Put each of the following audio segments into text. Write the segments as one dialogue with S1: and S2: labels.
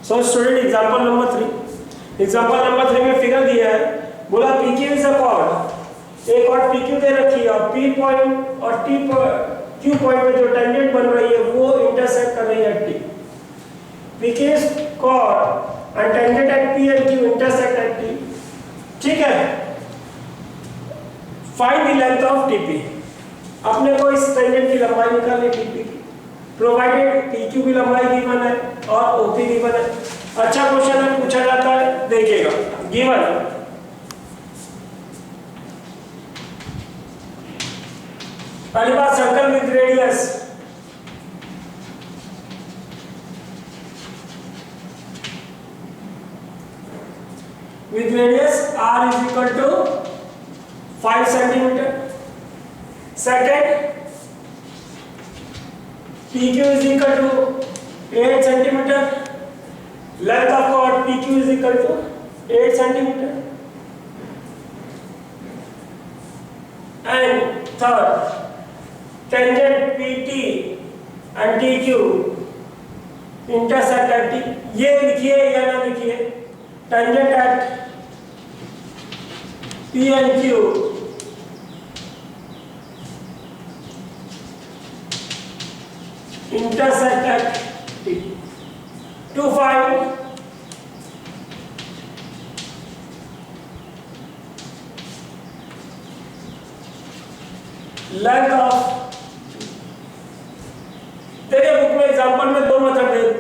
S1: So student example number 3 में figure दिया है, बोला PQ इज अ कॉर्ड, एक और PQ दे रखी है और P पॉइंट और T Q पॉइंट पे जो टेंजेंट बन रही है वो इंटरसेक्ट कर रही है T। PQ is chord and tangent at P and Q intersect at T। ठीक है, find the length of TP। अपने को इस टेंजेंट की लंबाई निकालनी TP की, प्रोवाइडेड PQ की लंबाई गिवन है और OP गिवन है। अच्छा क्वेश्चन है, पूछा जाता है, देखिएगा गिवन पहली बात circle with radius, R is equal to 5 centimeter. Second, PQ is equal to 8 centimeter. Length of chord PQ is equal to 8 centimeter. And third, tangent PT and TQ intersect at T। ये लिखिए या ना लिखिए, tangent at P and Q intersect at T। To find length of, देखिए book में example में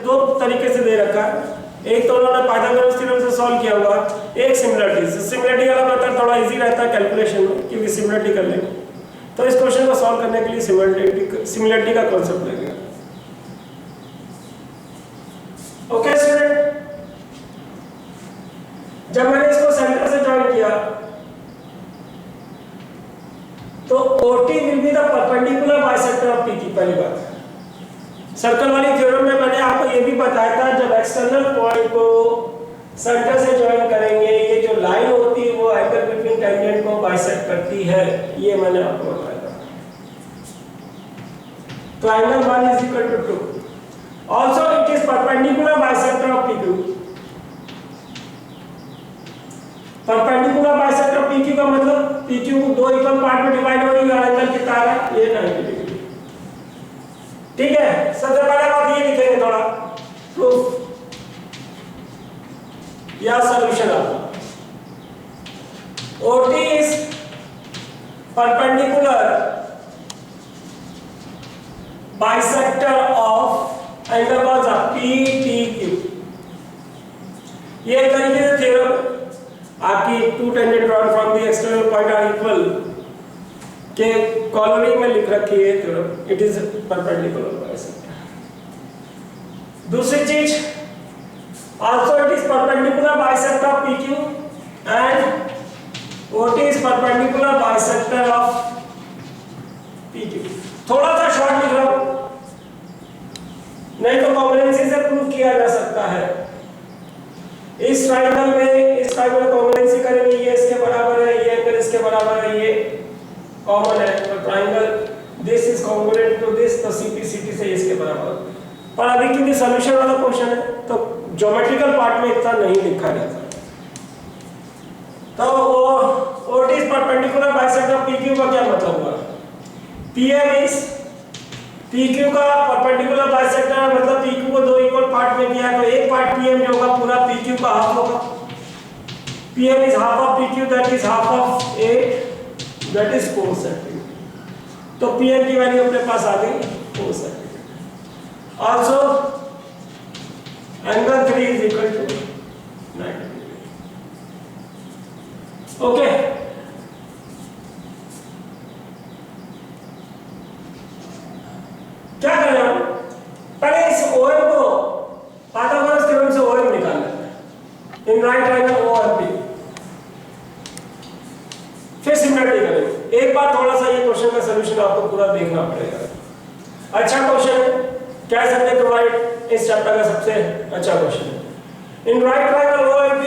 S1: दो तरीके से दे रखा है। एक तो उन्होंने पाइथागोरस थ्योरम से सॉल्व किया हुआ, एक सिमिलरिटी वाला मेथड थोड़ा इजी रहता है कैलकुलेशन में, क्योंकि सिमिलरिटी कर लेंगे। तो इस क्वेश्चन को सॉल्व करने के लिए सिमिलरिटी का कॉन्सेप्ट लेंगे। ओके स्टूडेंट, जब मैंने इसको सेंटर से जॉइन किया तो OT will be the perpendicular bisector of PQ। पहली बात, सर्कल वाली थ्योरम में मैंने आपको ये भी बताया था, जब एक्सटर्नल पॉइंट को सेंटर से जॉइन करेंगे, ये जो लाइन होती है वो एंगल बिटवीन टेंजेंट को बाइसेक्ट करती है, ये मैंने आपको बताया था। तो angle 1 is equal to 2। Also it is perpendicular bisector of PQ। Perpendicular bisector of PQ का मतलब PQ को दो इक्वल पार्ट में डिवाइड हो रही है और एंगल कितना है, ये 90 डिग्री। ठीक है, सबसे पहले बात ये लिखेंगे थोड़ा प्रूफ या सॉल्यूशन आपका। OT is perpendicular bisector of angle कौन सा, PTQ। ये तरीके से थ्योरम आपकी two tangent drawn from the external point are equal के कॉलोनी में लिख रखी है theorem, it is perpendicular bisector. दूसरी चीज, also it is perpendicular bisector of PQ and OT is perpendicular bisector of PQ। थोड़ा सा शॉर्ट लिख रहा हूं, नहीं तो कॉम्बिनेशन से प्रूव किया जा सकता है। इस ट्रायंगल में इस ट्रायंगल कॉम्बिनेशन करेंगे, ये इसके बराबर है, ये एंगल इसके बराबर है, ये कॉमन है, तो triangle this is congruent to this, तो CP/CT से इसके बराबर। पर अभी क्योंकि सॉल्यूशन वाला क्वेश्चन है तो ज्योमेट्रिकल पार्ट में इतना नहीं लिखा जाता। तो OT is perpendicular bisector of PQ का क्या मतलब हुआ, PM इज PQ का परपेंडिकुलर बाइसेक्टर, मतलब PQ को दो इक्वल पार्ट में किया तो एक पार्ट PM जो होगा पूरा PQ का हाफ होगा। PM is half of PQ, that is half of 8, that is 4 centimetre. तो PM की वैल्यू अपने पास आ गई 4 centimetre. Also angle 3 is equal to 90 degree. Okay, क्या करें हम, पहले इस OM को पाइथागोरस थ्योरम से OM निकाल लेते हैं इन राइट ट्रायंगल OMP, फिर सिमिलरिटी करेंगे। एक बार थोड़ा सा ये क्वेश्चन का सॉल्यूशन आपको पूरा देखना पड़ेगा। अच्छा क्वेश्चन है, कह सकते हैं राइट इस चैप्टर का सबसे अच्छा क्वेश्चन है। In right triangle OMP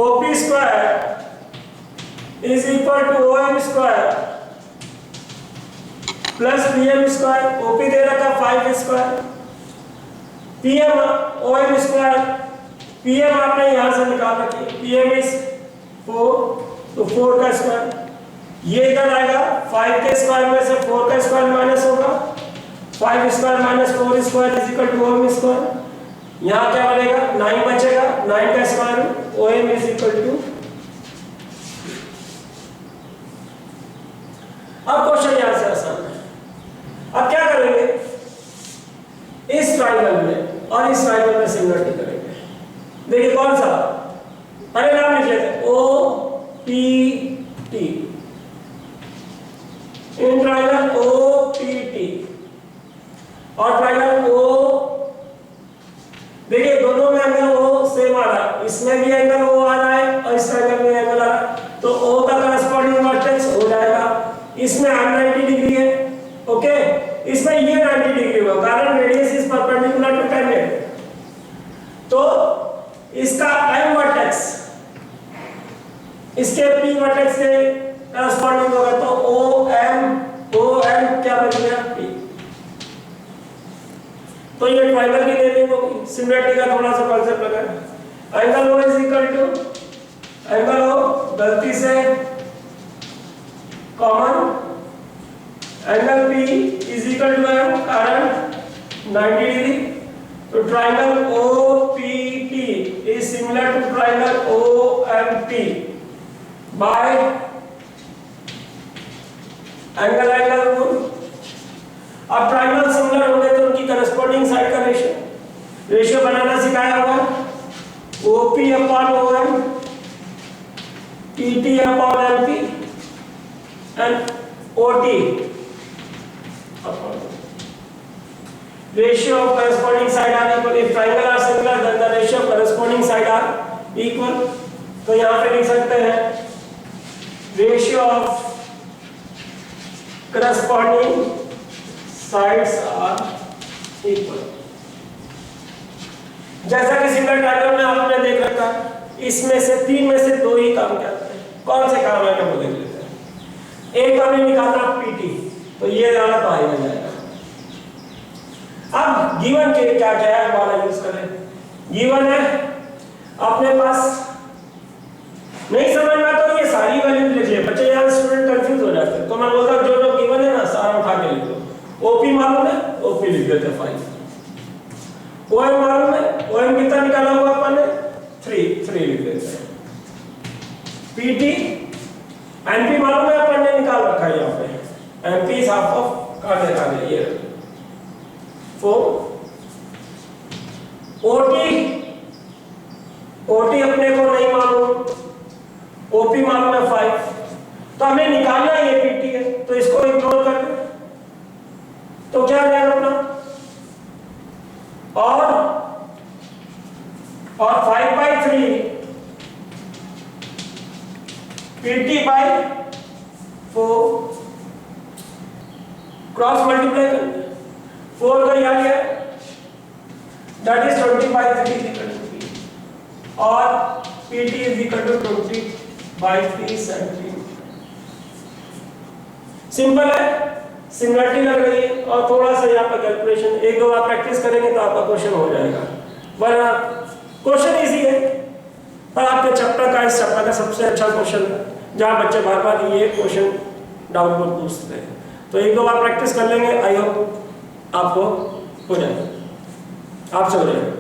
S1: OP square is equal to OM square plus PM square, OP दे रखा 5 square, PM OM square, PM आपने यहां से निकाल रखी, पीएम इज 4, तो 4 का स्क्वायर, ये इधर आएगा 5 के स्क्वायर में से 4 का स्क्वायर माइनस होगा, 5 square minus 4 square is equal to OM square, यहां क्या बनेगा 9 बचेगा, 9 का square OM is equal to. अब क्वेश्चन यहां से आसान है, अब क्या करेंगे, इस ट्रायंगल में और इस ट्रायंगल में सिमिलरिटी करेंगे। देखिए कौन सा, पहले नाम लिख लेते हैं O P T, in triangle O P T और ट्रायंगल ओ, देखिए दोनों में एंगल ओ सेम आ रहा है, इसमें भी एंगल ओ आ रहा है और इस ट्रायंगल में एंगल आ रहा है, तो ओ का करस्पॉन्डिंग वर्टेक्स हो जाएगा, इसमें 90 डिग्री है, ओके, इसमें ये 90 डिग्री होगा, कारण radius is perpendicular to tangent, तो इसका एम वर्टेक्स इसके पी वर्टेक्स से करस्पॉन्डिंग होगा, तो ओ एम क्या बन गया पी, तो ये ट्रायंगल की नेमिंग होगी, सिमिलरिटी का थोड़ा सा कांसेप्ट लगा, angle O is equal to angle O, गलती से common angle P is equal to M, कारण 90 डिग्री, तो triangle OPT is similar to triangle OMP by angle rule. अब ट्रायंगल सिमिलर होंगे तो उनकी करस्पॉन्डिंग साइड का रेशियो बनाना सिखाया होगा, OP upon OM, PT upon MP and OT ratio of corresponding side are equal. If triangle are similar then the ratio of corresponding side are equal. तो यहाँ पे लिख सकते हैं ratio of corresponding sides are equal. जैसा कि single triangle में आपने देख रखा है, इसमें से 3 में से 2 ही काम करते हैं, कौन से काम है वो देख लेते हैं। एक हमने निकाला PT, तो ये वाला तो आएगा जाएगा। अब गिवन के क्या क्या है वाला यूज करें, गिवन है अपने पास, नहीं समझ में आता तो ये सारी वैल्यू लिख ले, बच्चे यार स्टूडेंट कंफ्यूज हो जाते हैं, तो मैं बोलता जो जो गिवन है ना सारा उठा के लिख लो। ओपी मालूम है, ओपी लिख देते 5, ओएम मालूम है, ओएम कितना निकाला हुआ अपन ने 3 लिख देते हैं, पीटी एनपी मालूम है अपन ने निकाल रखा है यहाँ पे, एनपी इज हाफ ऑफ काटे ये 4, ओटी अपने को नहीं मालूम, ओपी मालूम है 5, तो हमें निकालना ये पीटी है, तो इसको इग्नोर कर दे, तो क्या आ जाएगा अपना, और 5/3 पीटी बाय 4 क्रॉस मल्टीप्लाई कर 4 का यहाँ है that is 20/3 is equal to P और PT is equal to 20/3 centimetre. Simple है, सिमिलरिटी लग रही है और थोड़ा सा यहाँ पे कैलकुलेशन 1-2 बार प्रैक्टिस करेंगे तो आपका क्वेश्चन हो जाएगा, वरना क्वेश्चन इजी है पर आपके चैप्टर का इस चैप्टर का सबसे अच्छा क्वेश्चन है जहाँ बच्चे बार बार ये क्वेश्चन डाउट बोल पूछते हैं, तो 1-2 बार प्रैक्टिस कर लेंगे, आई होप आपको हो जाएगा, आपसे हो जाएगा।